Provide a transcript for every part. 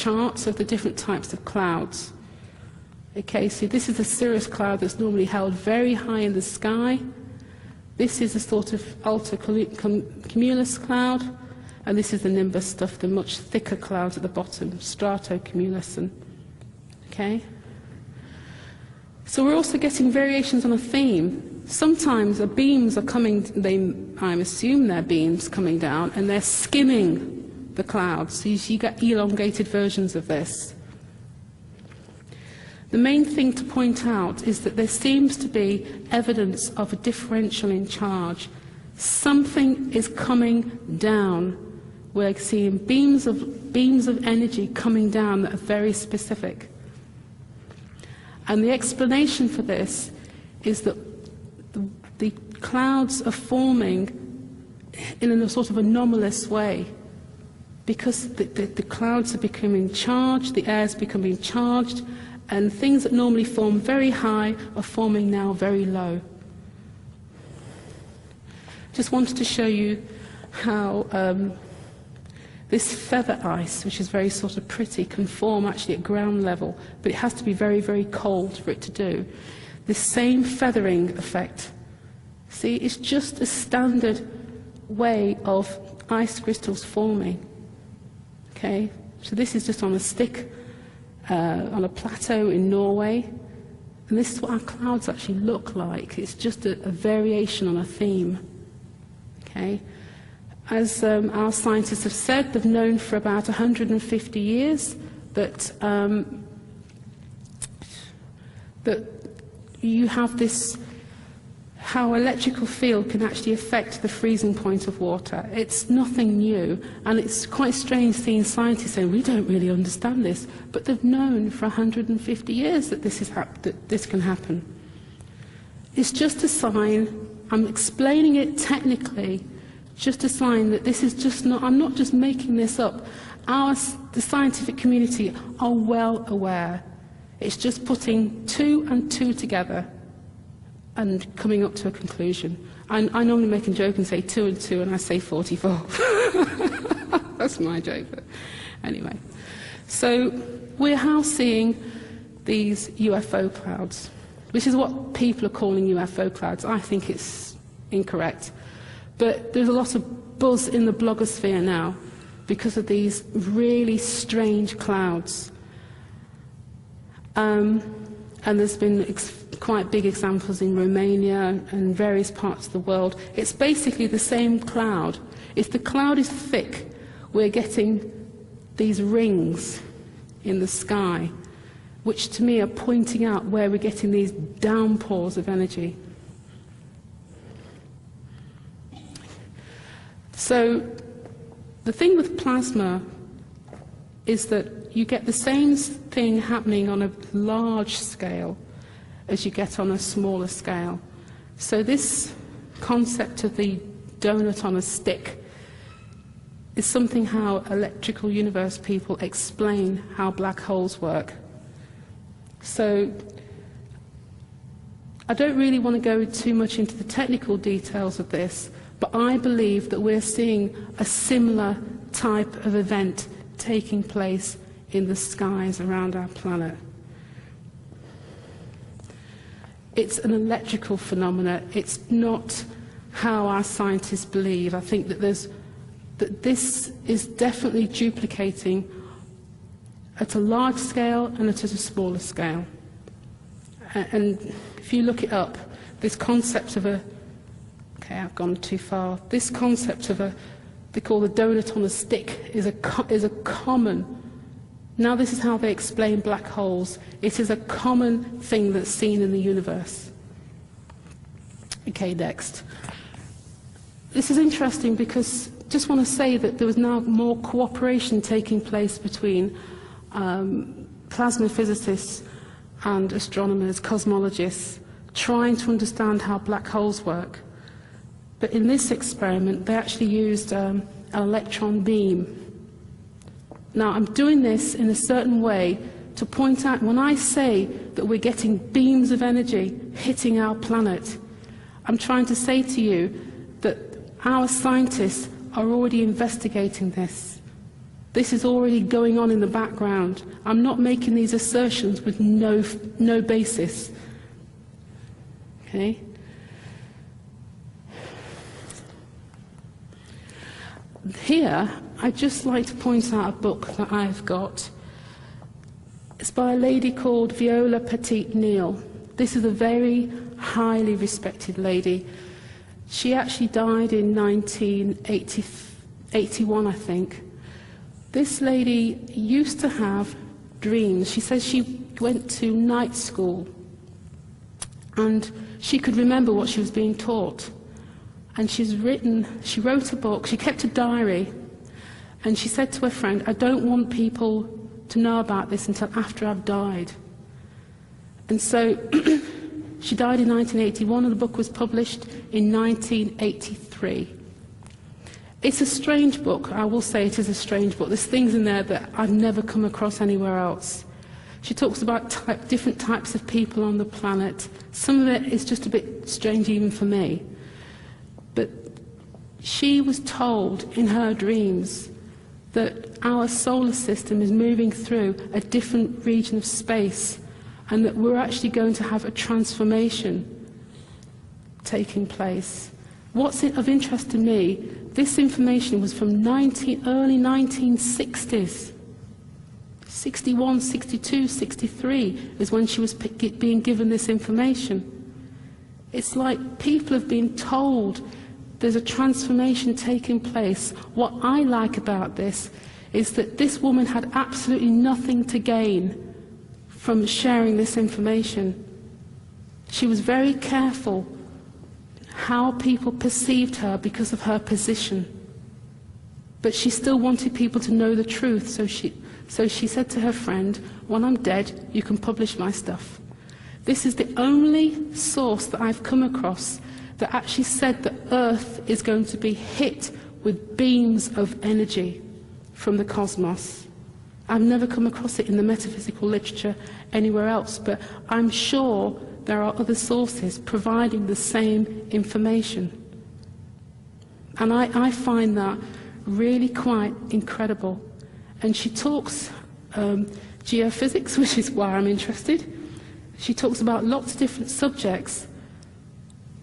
charts of the different types of clouds. Okay, so this is a cirrus cloud that's normally held very high in the sky. This is a sort of alto-cumulus cloud, and this is the nimbus stuff, the much thicker clouds at the bottom, strato-cumulus. Okay? So we're also getting variations on a theme. Sometimes the beams are coming, I assume they're beams coming down, and they're skimming the clouds. So you get elongated versions of this. The main thing to point out is that there seems to be evidence of a differential in charge. Something is coming down. We're seeing beams of energy coming down that are very specific. And the explanation for this is that the clouds are forming in a sort of anomalous way, because the clouds are becoming charged, the air is becoming charged, and things that normally form very high are forming now very low. Just wanted to show you how this feather ice, which is very sort of pretty, can form actually at ground level, but it has to be very, very cold for it to do. This same feathering effect. See, it's just a standard way of ice crystals forming. Okay, so this is just on a stick, on a plateau in Norway, and this is what our clouds actually look like. It's just a variation on a theme. Okay, as our scientists have said, they've known for about 150 years that that you have this, how electrical field can actually affect the freezing point of water. It's nothing new, and it's quite strange seeing scientists saying, we don't really understand this, but they've known for 150 years that this can happen. It's just a sign, I'm explaining it technically, just a sign that this is just not, I'm not just making this up. The scientific community are well aware. It's just putting 2 and 2 together and coming up to a conclusion. I normally make a joke and say 2 and 2, and I say 44. That's my joke, but anyway. So we're now seeing these UFO clouds, which is what people are calling UFO clouds. I think it's incorrect. But there's a lot of buzz in the blogosphere now because of these really strange clouds. And there's been quite big examples in Romania and various parts of the world. It's basically the same cloud. If the cloud is thick, we're getting these rings in the sky, which to me are pointing out where we're getting these downpours of energy. So the thing with plasma is that you get the same thing happening on a large scale as you get on a smaller scale. So this concept of the donut on a stick is something how electrical universe people explain how black holes work. So I don't really want to go too much into the technical details of this, but I believe that we're seeing a similar type of event taking place in the skies around our planet. It's an electrical phenomenon. It's not how our scientists believe. I think that this is definitely duplicating at a large scale and at a smaller scale. And if you look it up, this concept of okay, I've gone too far. This concept of they call the donut on a stick is a common. Now this is how they explain black holes. It is a common thing that's seen in the universe. Okay, next. This is interesting because I just want to say that there was now more cooperation taking place between plasma physicists and astronomers, cosmologists, trying to understand how black holes work. But in this experiment, they actually used an electron beam. Now, I'm doing this in a certain way to point out, when I say that we're getting beams of energy hitting our planet, I'm trying to say to you that our scientists are already investigating this. This is already going on in the background. I'm not making these assertions with no basis. Okay? Here, I'd just like to point out a book that I've got. It's by a lady called Viola Petit-Neal. This is a very highly respected lady. She actually died in 1981, I think. This lady used to have dreams. She says she went to night school and she could remember what she was being taught. And she wrote a book, she kept a diary, and she said to her friend, I don't want people to know about this until after I've died. And so she died in 1981 and the book was published in 1983. It's a strange book, I will say it is a strange book. There's things in there that I've never come across anywhere else. She talks about different types of people on the planet. Some of it is just a bit strange even for me. But she was told in her dreams that our solar system is moving through a different region of space and that we're actually going to have a transformation taking place. What's of interest to me, this information was from early 1960s. 61, 62, 63 is when she was being given this information. It's like people have been told there's a transformation taking place. What I like about this is that this woman had absolutely nothing to gain from sharing this information. She was very careful how people perceived her because of her position. But she still wanted people to know the truth, so she said to her friend, when I'm dead, you can publish my stuff. This is the only source that I've come across that actually said that Earth is going to be hit with beams of energy from the cosmos. I've never come across it in the metaphysical literature anywhere else, but I'm sure there are other sources providing the same information. And I find that really quite incredible. And she talks geophysics, which is why I'm interested. She talks about lots of different subjects,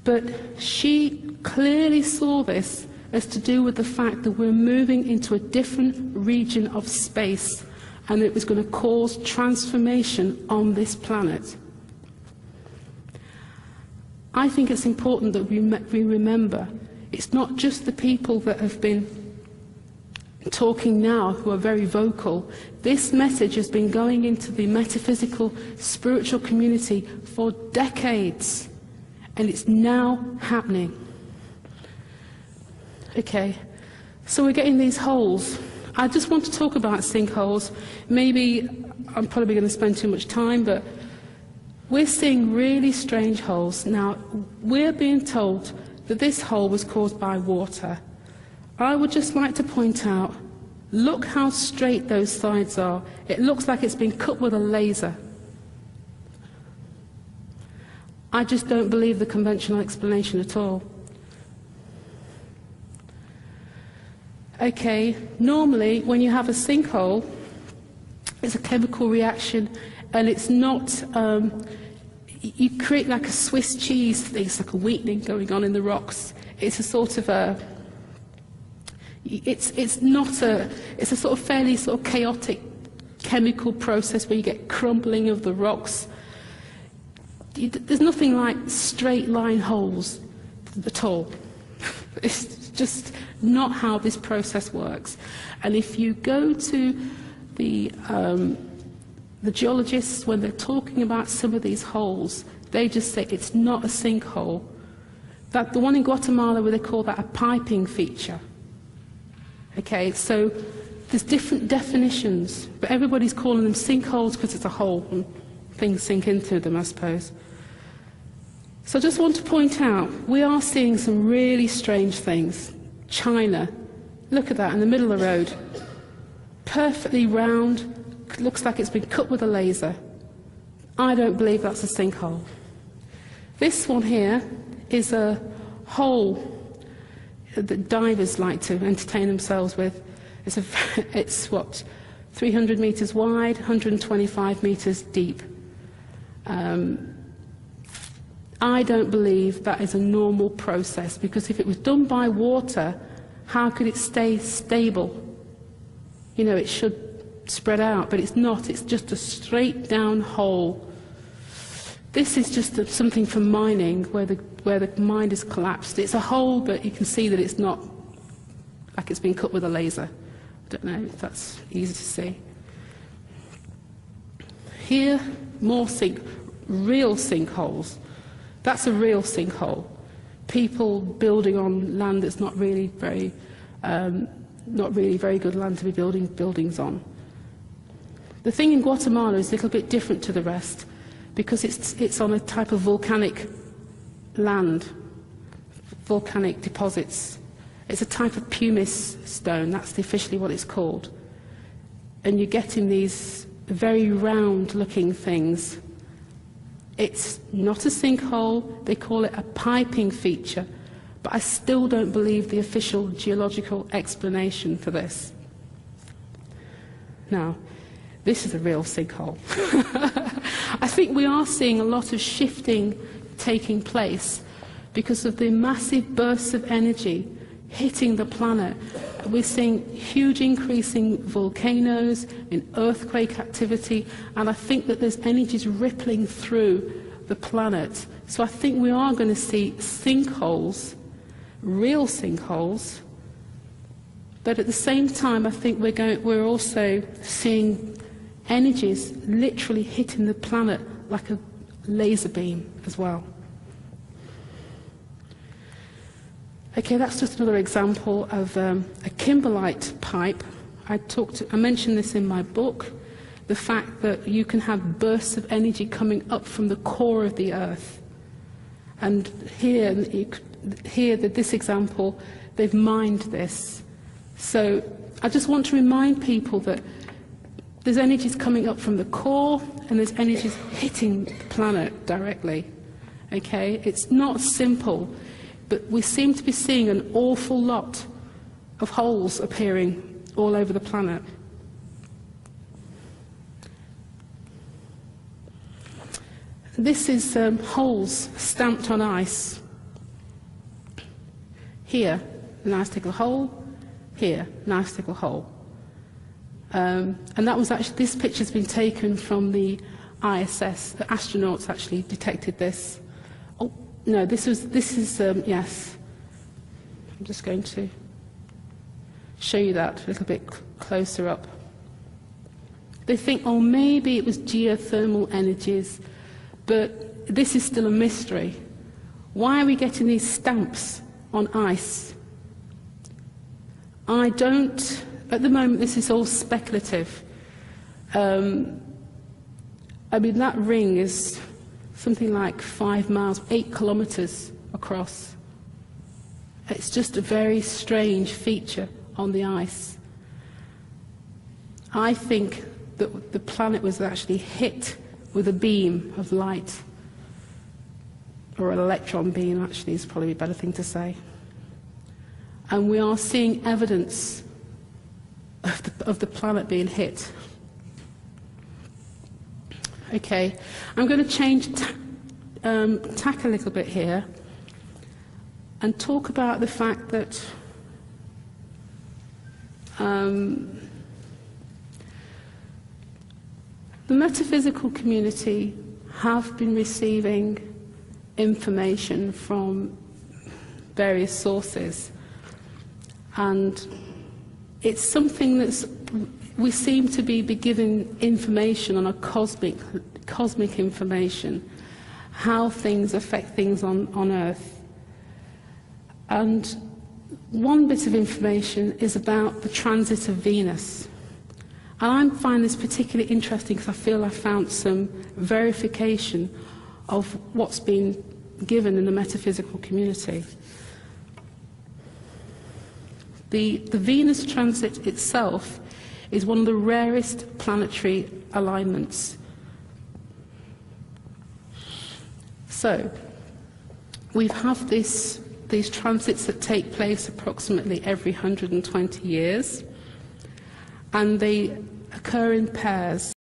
but she clearly saw this as to do with the fact that we're moving into a different region of space and it was going to cause transformation on this planet. I think it's important that we remember it's not just the people that have been talking now who are very vocal. This message has been going into the metaphysical, spiritual community for decades, and it's now happening. Okay, so we're getting these holes. I just want to talk about sinkholes. Maybe I'm probably going to spend too much time, but we're seeing really strange holes. Now, we're being told that this hole was caused by water. I would just like to point out, look how straight those sides are. It looks like it's been cut with a laser. I just don't believe the conventional explanation at all. Okay, normally when you have a sinkhole, it's a chemical reaction and it's not, you create like a Swiss cheese thing, it's like a weakening going on in the rocks. It's a sort of a, it's a sort of fairly sort of chaotic chemical process where you get crumbling of the rocks. There's nothing like straight line holes at all. It's just not how this process works. And if you go to the geologists, when they're talking about some of these holes, they just say it's not a sinkhole. That the one in Guatemala, where they call that a piping feature. Okay, so there's different definitions, but everybody's calling them sinkholes because it's a hole and things sink into them, I suppose. So I just want to point out, we are seeing some really strange things. China, look at that in the middle of the road. Perfectly round, looks like it's been cut with a laser. I don't believe that's a sinkhole. This one here is a hole that divers like to entertain themselves with. It's what, 300 meters wide, 125 meters deep. I don't believe that is a normal process, because if it was done by water, how could it stay stable? You know, it should spread out, but it's not. It's just a straight down hole. This is just something from mining where the mine is collapsed. It's a hole, but you can see that it's not like it's been cut with a laser. I don't know if that's easy to see. Here, more real sinkholes. That's a real sinkhole. People building on land that's not really very good land to be building buildings on. The thing in Guatemala is a little bit different to the rest, because it's on a type of volcanic land, volcanic deposits. It's a type of pumice stone, that's officially what it's called. And you're getting these very round-looking things. It's not a sinkhole, they call it a piping feature, but I still don't believe the official geological explanation for this. Now, this is a real sinkhole. I think we are seeing a lot of shifting taking place because of the massive bursts of energy hitting the planet. We're seeing huge increasing volcanoes, in earthquake activity, and I think that there's energies rippling through the planet. So I think we are going to see sinkholes, real sinkholes, but at the same time I think we're also seeing energies literally hitting the planet like a laser beam as well. Okay, that's just another example of a kimberlite pipe. I mentioned this in my book, the fact that you can have bursts of energy coming up from the core of the Earth. And here, this example, they've mined this. So I just want to remind people that there's energies coming up from the core, and there's energies hitting the planet directly. Okay, it's not simple. But we seem to be seeing an awful lot of holes appearing all over the planet. This is holes stamped on ice. Here, a nice little hole. Here, nice little hole. And that was actually, this picture's been taken from the ISS. The astronauts actually detected this. No, this is, yes. I'm just going to show you that a little bit closer up. They think, oh, maybe it was geothermal energies, but this is still a mystery. Why are we getting these stamps on ice? At the moment, this is all speculative. I mean, that ring is something like 5 miles, 8 kilometers across. It's just a very strange feature on the ice. I think that the planet was actually hit with a beam of light, or an electron beam, actually, is probably a better thing to say. And we are seeing evidence of the planet being hit. Okay, I'm going to change tack a little bit here and talk about the fact that the metaphysical community have been receiving information from various sources, and it's something that's, we seem to be given information on a cosmic information, how things affect things on Earth. And one bit of information is about the transit of Venus. And I find this particularly interesting because I feel I found some verification of what's been given in the metaphysical community. The Venus transit itself is one of the rarest planetary alignments. So, we have these transits that take place approximately every 120 years. and they occur in pairs.